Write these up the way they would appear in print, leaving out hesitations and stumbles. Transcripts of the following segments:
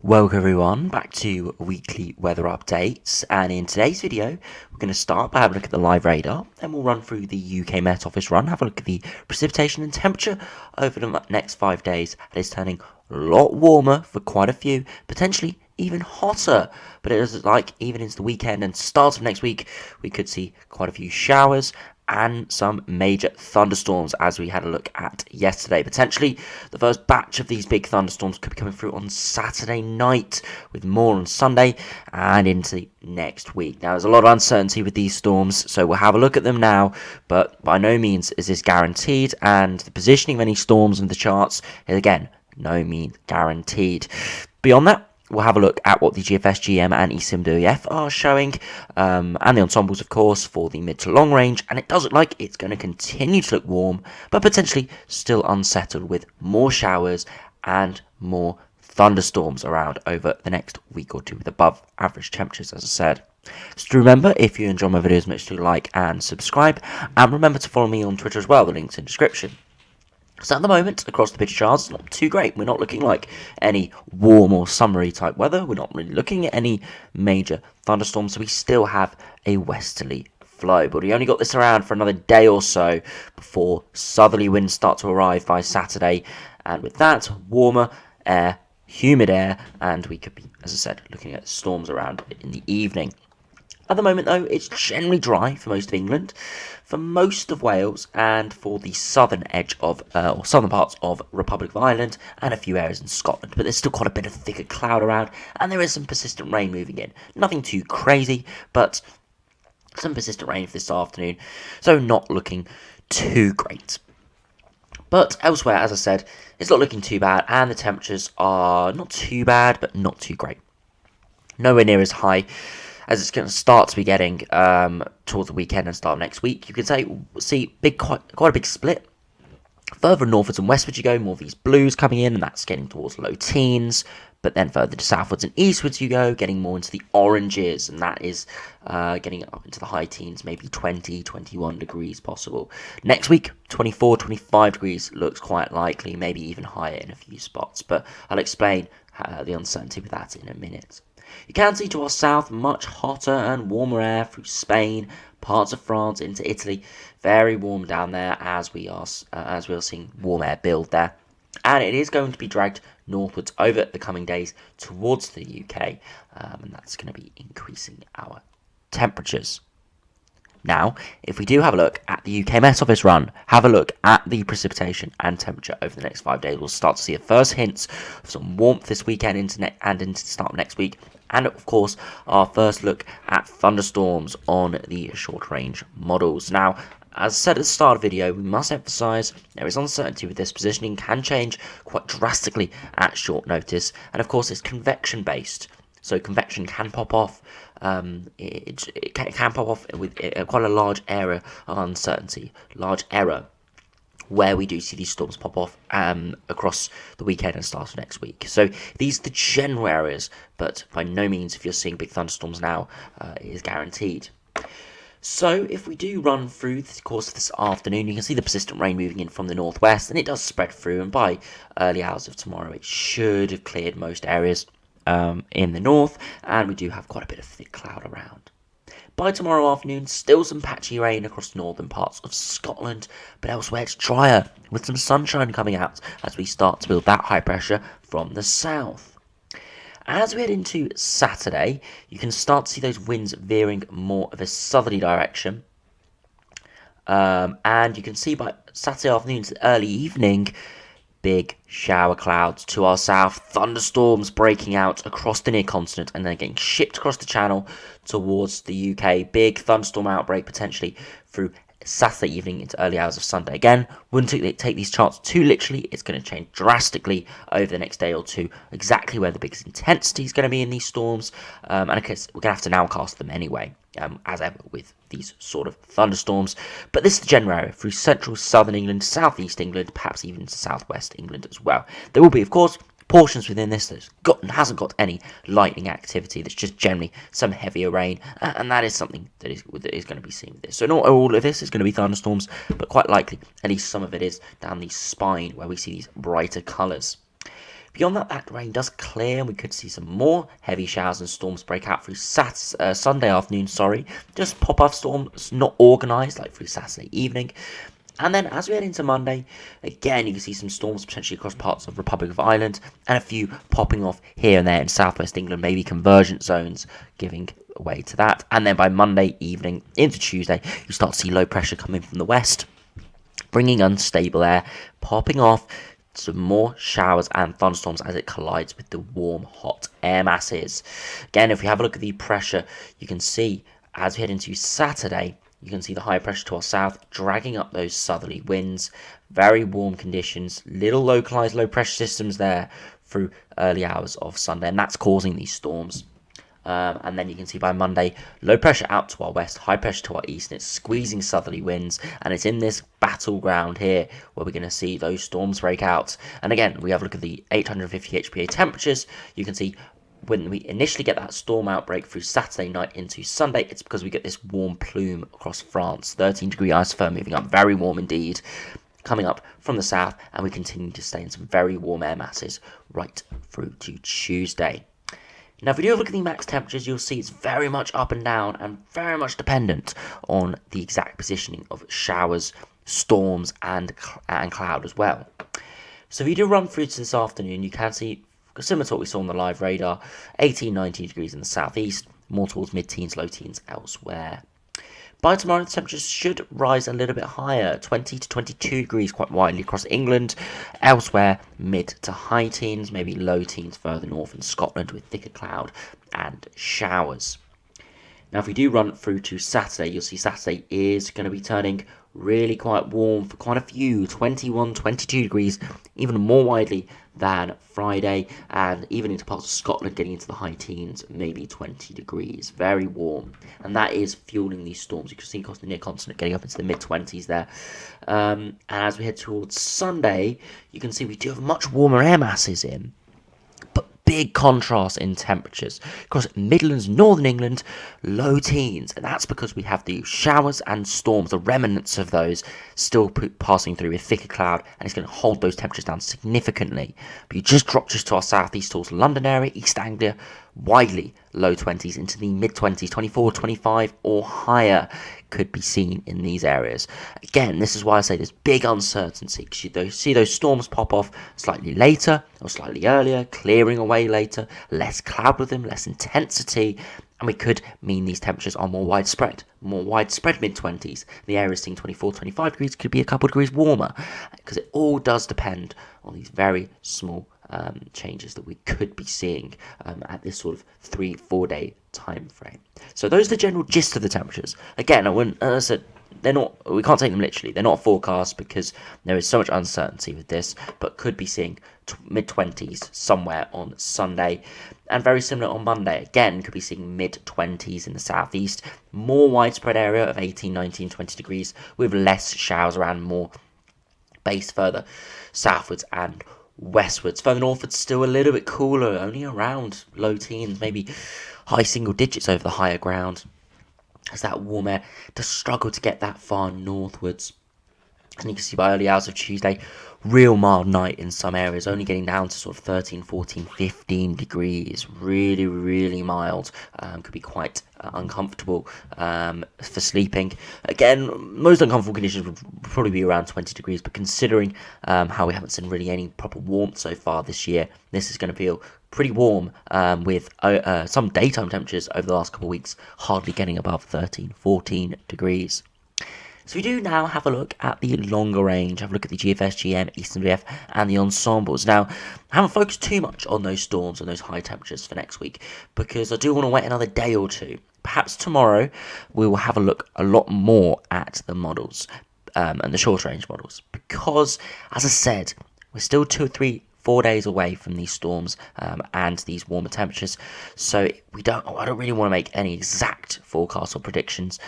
Welcome everyone back to weekly weather updates, and in today's video we're going to start by having a look at the live radar, then we'll run through the UK Met Office run, have a look at the precipitation and temperature over the next 5 days. It is turning a lot warmer for quite a few, potentially even hotter, but it looks like even into the weekend and start of next week we could see quite a few showers and some major thunderstorms, as we had a look at yesterday. Potentially the first batch of these big thunderstorms could be coming through on Saturday night, with more on Sunday and into next week. Now, there's a lot of uncertainty with these storms, so we'll have a look at them now, but by no means is this guaranteed, and the positioning of any storms in the charts is, again, no means guaranteed. Beyond that, we'll have a look at what the GFS, GM and ECMWF are showing, and the ensembles, of course, for the mid to long range, and it does look like it's going to continue to look warm, but potentially still unsettled, with more showers and more thunderstorms around over the next week or two, with above average temperatures, as I said. So remember, if you enjoy my videos, make sure to like and subscribe, and remember to follow me on Twitter as well, the link's in the description. So at the moment, across the picture charts, it's not too great. We're not looking like any warm or summery type weather. We're not really looking at any major thunderstorms, so we still have a westerly flow. But we only got this around for another day or so before southerly winds start to arrive by Saturday. And with that, warmer air, humid air, and we could be, as I said, looking at storms around in the evening. At the moment, though, it's generally dry for most of England, for most of Wales, and for the southern edge of, or southern parts of Republic of Ireland, and a few areas in Scotland. But there's still quite a bit of thicker cloud around, and there is some persistent rain moving in. Nothing too crazy, but some persistent rain for this afternoon, so not looking too great. But elsewhere, as I said, it's not looking too bad, and the temperatures are not too bad, but not too great. Nowhere near as high as it's going to start to be getting towards the weekend and start of next week. You can see quite a big split. Further northwards and westwards you go, more of these blues coming in, and that's getting towards low teens. But then further to southwards and eastwards you go, getting more into the oranges, and that is getting up into the high teens, maybe 20, 21 degrees possible. Next week, 24, 25 degrees looks quite likely, maybe even higher in a few spots. But I'll explain the uncertainty with that in a minute. You can see to our south much hotter and warmer air through Spain, parts of France, into Italy. Very warm down there as we are seeing warm air build there. And it is going to be dragged northwards over the coming days towards the UK, and that's going to be increasing our temperatures. Now, if we do have a look at the UK Met Office run, have a look at the precipitation and temperature over the next 5 days, we'll start to see the first hints of some warmth this weekend into the start of next week. And of course, our first look at thunderstorms on the short-range models. Now, as I said at the start of the video, we must emphasise there is uncertainty with this. Positioning can change quite drastically at short notice, and of course it's convection based, so convection can pop off. It can pop off with quite a large area of uncertainty, large error, where we do see these storms pop off across the weekend and start of next week. So these are the general areas, but by no means, if you're seeing big thunderstorms now, it is guaranteed. So if we do run through the course of this afternoon, you can see the persistent rain moving in from the northwest, and it does spread through, and by early hours of tomorrow it should have cleared most areas in the north, and we do have quite a bit of thick cloud around. By tomorrow afternoon, still some patchy rain across the northern parts of Scotland, but elsewhere it's drier, with some sunshine coming out as we start to build that high pressure from the south. As we head into Saturday, you can start to see those winds veering more of a southerly direction. And you can see by Saturday afternoon to early evening, big shower clouds to our south, thunderstorms breaking out across the near continent and then getting shipped across the channel towards the UK. Big thunderstorm outbreak potentially through Saturday evening into early hours of Sunday. Again, wouldn't take these charts too literally. It's going to change drastically over the next day or two, exactly where the biggest intensity is going to be in these storms. And I guess we're going to have to nowcast them anyway, as ever with these sort of thunderstorms. But this is the general area through central southern England, southeast England, perhaps even to southwest England as well. There will be, of course, portions within this that hasn't got any lightning activity. That's just generally some heavier rain, and that is something that is going to be seen with this. So not all of this is going to be thunderstorms, but quite likely at least some of it is down the spine where we see these brighter colours. Beyond that, that rain does clear and we could see some more heavy showers and storms break out through Sunday afternoon, just pop-off storms, not organised like through Saturday evening. And then as we head into Monday, again, you can see some storms potentially across parts of Republic of Ireland and a few popping off here and there in southwest England, maybe convergent zones giving way to that. And then by Monday evening into Tuesday, you start to see low pressure coming from the west, bringing unstable air, popping off some more showers and thunderstorms as it collides with the warm, hot air masses. Again, if we have a look at the pressure, you can see as we head into Saturday, you can see the high pressure to our south dragging up those southerly winds. Very warm conditions, little localized low pressure systems there through early hours of Sunday, and that's causing these storms. And then you can see by Monday, low pressure out to our west, high pressure to our east, and it's squeezing southerly winds. And it's in this battleground here where we're going to see those storms break out. And again, we have a look at the 850 HPA temperatures. You can see when we initially get that storm outbreak through Saturday night into Sunday, it's because we get this warm plume across France. 13-degree isotherm moving up, very warm indeed, coming up from the south, and we continue to stay in some very warm air masses right through to Tuesday. Now, if we do have a look at the max temperatures, you'll see it's very much up and down and very much dependent on the exact positioning of showers, storms, and cloud as well. So if you do run through to this afternoon, you can see, similar to what we saw on the live radar, 18, 19 degrees in the southeast, more towards mid-teens, low teens elsewhere. By tomorrow, the temperatures should rise a little bit higher, 20 to 22 degrees quite widely across England. Elsewhere, mid to high teens, maybe low teens further north in Scotland with thicker cloud and showers. Now, if we do run through to Saturday, you'll see Saturday is going to be turning really quite warm for quite a few, 21, 22 degrees, even more widely than Friday, and even into parts of Scotland getting into the high teens, maybe 20 degrees, very warm, and that is fueling these storms. You can see across the near continent getting up into the mid-20s there, and as we head towards Sunday, you can see we do have much warmer air masses in, but big contrast in temperatures. Across Midlands, Northern England, low teens, and that's because we have the showers and storms, the remnants of those, still passing through with thicker cloud, and it's going to hold those temperatures down significantly. But you just drop just to our southeast towards London area, East Anglia, widely low 20s into the mid-20s, 24, 25 or higher could be seen in these areas. Again, this is why I say there's big uncertainty, because you see those storms pop off slightly later or slightly earlier, clearing away later, less cloud with them, less intensity, and we could mean these temperatures are more widespread mid-20s. The area seeing 24, 25 degrees could be a couple of degrees warmer, because it all does depend on these very small changes that we could be seeing at this sort of 3-4 day time frame. So those are the general gist of the temperatures. Again, as I said, we can't take them literally. They're not a forecast because there is so much uncertainty with this, but could be seeing mid-20s somewhere on Sunday, and very similar on Monday. Again, could be seeing mid-20s in the southeast, more widespread area of 18, 19, 20 degrees with less showers around, more based further southwards and westwards. Further northwards, still a little bit cooler, only around low teens, maybe high single digits over the higher ground, as that warm air does struggle to get that far northwards. And you can see by early hours of Tuesday, real mild night in some areas, only getting down to sort of 13, 14, 15 degrees. Really, really mild. Could be quite uncomfortable for sleeping. Again, most uncomfortable conditions would probably be around 20 degrees, but considering how we haven't seen really any proper warmth so far this year, this is going to feel pretty warm with some daytime temperatures over the last couple of weeks hardly getting above 13, 14 degrees. So we do now have a look at the longer range, have a look at the GFS, GM, ECMWF and the ensembles. Now, I haven't focused too much on those storms and those high temperatures for next week because I do want to wait another day or two. Perhaps tomorrow we will have a look a lot more at the models and the short range models because, as I said, we're still 2 or 3 4 days away from these storms and these warmer temperatures, so I don't really want to make any exact forecasts or predictions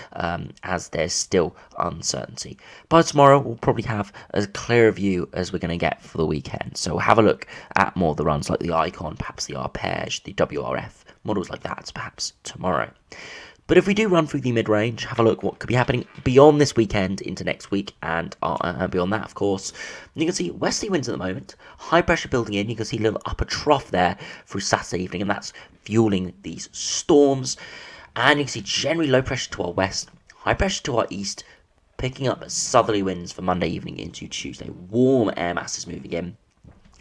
as there's still uncertainty. By tomorrow we'll probably have as clear a view as we're going to get for the weekend, so we'll have a look at more of the runs like the Icon, perhaps the Arpege, the WRF, models like that perhaps tomorrow. But if we do run through the mid-range, have a look what could be happening beyond this weekend into next week and beyond that, of course. You can see westerly winds at the moment, high pressure building in. You can see a little upper trough there through Saturday evening, and that's fueling these storms. And you can see generally low pressure to our west, high pressure to our east, picking up southerly winds for Monday evening into Tuesday. Warm air masses moving in,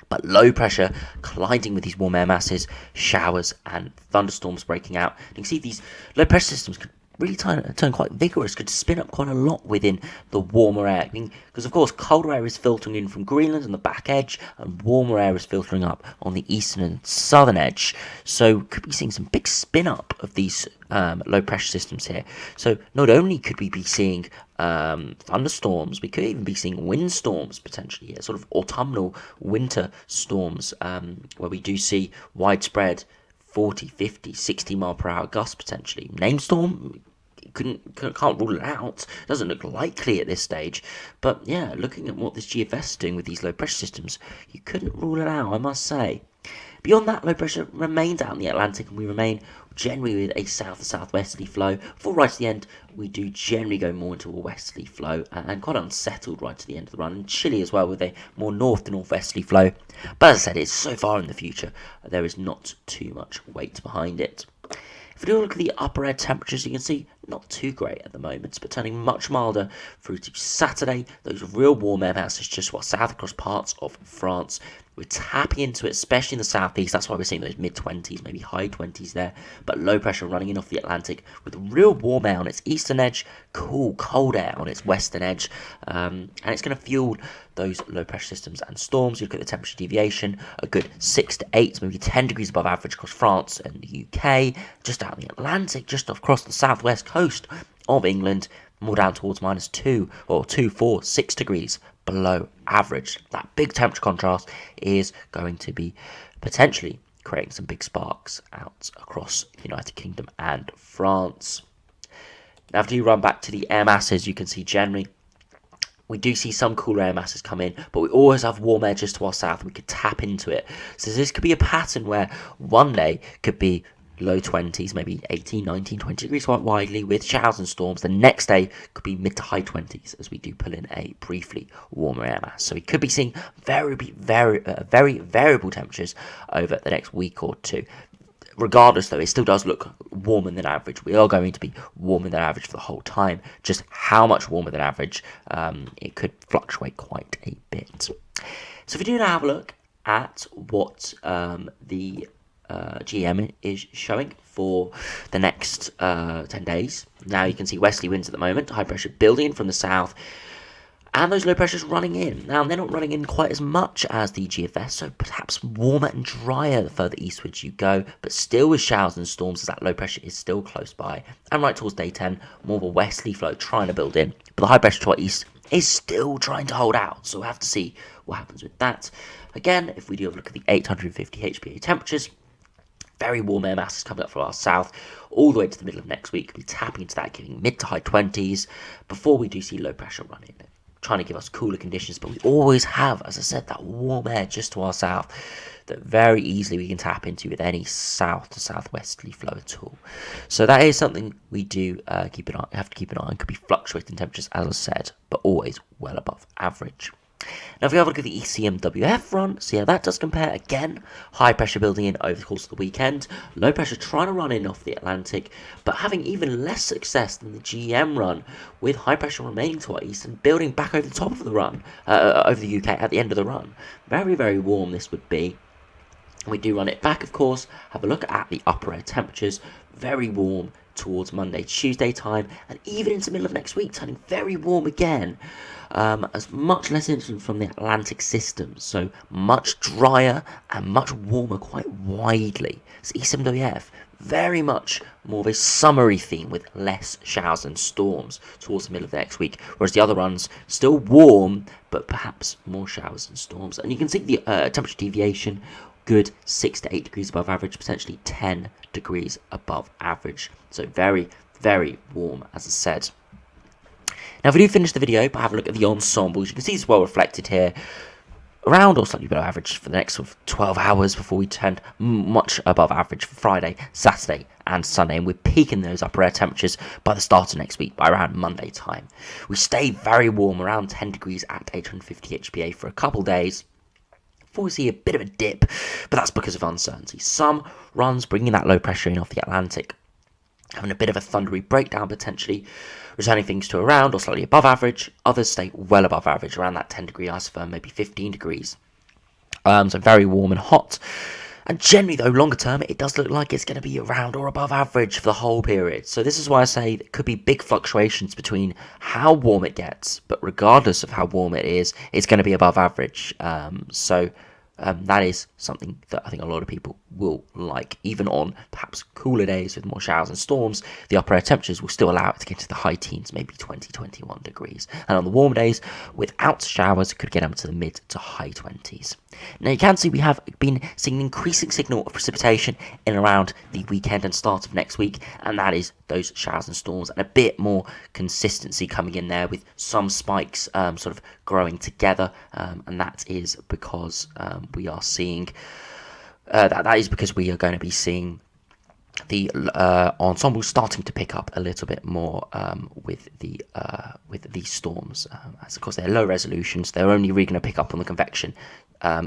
but low pressure colliding with these warm air masses, showers and thunderstorms breaking out. You can see these low pressure systems could really turn quite vigorous, could spin up quite a lot within the warmer air. Because of course colder air is filtering in from Greenland on the back edge, and warmer air is filtering up on the eastern and southern edge. So could be seeing some big spin up of these low pressure systems here. So not only could we be seeing thunderstorms, we could even be seeing windstorms potentially here, sort of autumnal winter storms, where we do see widespread 40, 50, 60 mile per hour gusts potentially. Named storm, can't rule it out. Doesn't look likely at this stage. But yeah, looking at what this GFS is doing with these low pressure systems, you couldn't rule it out, I must say. Beyond that, low pressure remains out in the Atlantic, and we remain generally with a south to southwesterly flow. Before right to the end, we do generally go more into a westerly flow, and quite unsettled right to the end of the run, and chilly as well with a more north to northwesterly flow. But as I said, it's so far in the future, there is not too much weight behind it. If we do look at the upper air temperatures, you can see not too great at the moment, but turning much milder through to Saturday. Those real warm air masses just south across parts of France. We're tapping into it, especially in the southeast. That's why we're seeing those mid-20s, maybe high 20s there. But low pressure running in off the Atlantic with real warm air on its eastern edge, cool, cold air on its western edge. And it's going to fuel those low pressure systems and storms. You look at the temperature deviation, a good 6 to 8, maybe 10 degrees above average across France and the UK. Just out in the Atlantic, just across the southwest coast of England, more down towards -2 or 2, 4, 6 degrees below average. That big temperature contrast is going to be potentially creating some big sparks out across the United Kingdom and France. Now, if you run back to the air masses, you can see generally we do see some cooler air masses come in, but we always have warm air just to our south. We could tap into it. So this could be a pattern where one day could be low 20s, maybe 18, 19, 20 degrees quite widely with showers and storms. The next day could be mid to high 20s as we do pull in a briefly warmer air mass. So we could be seeing very variable temperatures over the next week or two. Regardless, though, it still does look warmer than average. We are going to be warmer than average for the whole time. Just how much warmer than average, it could fluctuate quite a bit. So if we do now have a look at what the GM is showing for the next 10 days. Now you can see westerly winds at the moment, high pressure building in from the south, and those low pressures running in. Now they're not running in quite as much as the GFS, so perhaps warmer and drier the further eastwards you go, but still with showers and storms as that low pressure is still close by. And right towards day 10, more of a westerly flow trying to build in, but the high pressure to our east is still trying to hold out, so we'll have to see what happens with that. Again, if we do have a look at the 850 HPA temperatures, very warm air masses coming up from our south all the way to the middle of next week. We'll be tapping into that, giving mid to high 20s before we do see low pressure running, trying to give us cooler conditions. But we always have, as I said, that warm air just to our south that very easily we can tap into with any south to southwesterly flow at all. So that is something we do have to keep an eye on. Could be fluctuating temperatures, as I said, but always well above average. Now if we have a look at the ECMWF run, see how that does compare. Again, high pressure building in over the course of the weekend, low pressure trying to run in off the Atlantic, but having even less success than the GM run, with high pressure remaining to our east and building back over the top of the run, over the UK at the end of the run. Very warm this would be. We do run it back, of course, have a look at the upper air temperatures, very warm towards Monday, Tuesday time, and even into the middle of next week, turning very warm again. As much less influence from the Atlantic system, so much drier and much warmer quite widely. So ECMWF, very much more of a summery theme with less showers and storms towards the middle of the next week, whereas the other runs still warm, but perhaps more showers and storms. And you can see the temperature deviation, good 6 to 8 degrees above average, potentially 10 degrees above average. So very warm, as I said. Now if we do finish the video by having a look at the ensembles, you can see it's well reflected here, around or slightly below average for the next sort of 12 hours before we turn much above average for Friday, Saturday and Sunday, and we're peaking those upper air temperatures by the start of next week, by around Monday time. We stay very warm, around 10 degrees at 850 HPA for a couple days, before we see a bit of a dip, but that's because of uncertainty. Some runs bringing that low pressure in off the Atlantic, having a bit of a thundery breakdown potentially, returning things to around or slightly above average. Others stay well above average, around that 10 degree isotherm, maybe 15 degrees. So very warm and hot. And generally, though, longer term, it does look like it's going to be around or above average for the whole period. So this is why I say there could be big fluctuations between how warm it gets, but regardless of how warm it is, it's going to be above average. That is something that I think a lot of people will like. Even on perhaps cooler days with more showers and storms, the upper air temperatures will still allow it to get to the high teens, maybe 20, 21 degrees. And on the warm days, without showers, it could get up to the mid to high 20s. Now you can see we have been seeing an increasing signal of precipitation in around the weekend and start of next week, and that is those showers and storms and a bit more consistency coming in there with some spikes sort of growing together, and that is because we are seeing that is because we are going to be seeing the ensemble starting to pick up a little bit more with these storms. As of course they're low resolutions, they're only really going to pick up on the convection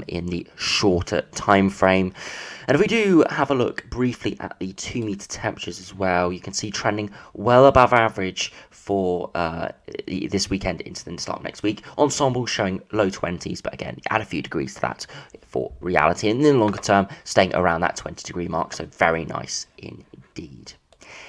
in the shorter time frame. And if we do have a look briefly at the 2 meter temperatures as well, you can see trending well above average for this weekend into the start of next week. Ensemble showing low 20s, but again, add a few degrees to that for reality. And in the longer term, staying around that 20 degree mark, so very nice indeed.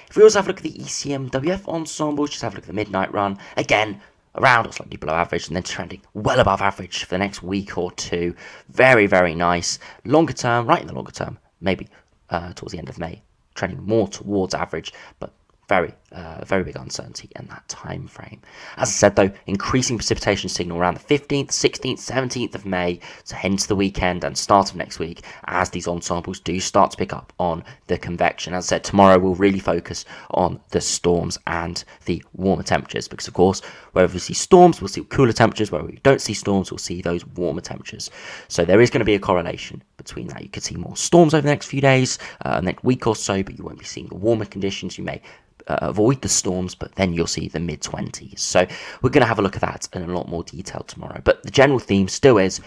If we also have a look at the ECMWF Ensembles, just have a look at the midnight run. Again, around or slightly below average, and then trending well above average for the next week or two. Very, very nice. Longer term, right in the longer term, maybe towards the end of May, trending more towards average, but very big uncertainty in that time frame. As I said, though, increasing precipitation signal around the 15th, 16th, 17th of May, so hence the weekend and start of next week, as these ensembles do start to pick up on the convection. As I said, tomorrow we'll really focus on the storms and the warmer temperatures, because of course, wherever we see storms, we'll see cooler temperatures. Where we don't see storms, we'll see those warmer temperatures. So there is going to be a correlation between that. You could see more storms over the next few days, next week or so, but you won't be seeing the warmer conditions. You may avoid the storms, but then you'll see the mid-20s. So we're going to have a look at that in a lot more detail tomorrow. But the general theme still is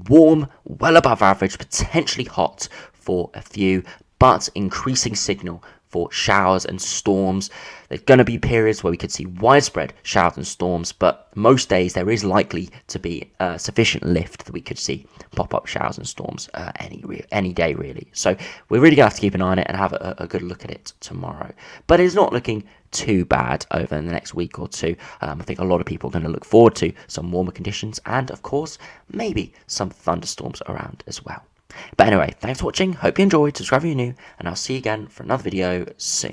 warm, well above average, potentially hot for a few, but increasing signal for showers and storms. There's going to be periods where we could see widespread showers and storms, but most days there is likely to be sufficient lift that we could see pop-up showers and storms any day, really. So we're really going to have to keep an eye on it and have a good look at it tomorrow. But it's not looking too bad over the next week or two. I think a lot of people are going to look forward to some warmer conditions and, of course, maybe some thunderstorms around as well. But anyway, thanks for watching, hope you enjoyed, subscribe if you're new, and I'll see you again for another video soon.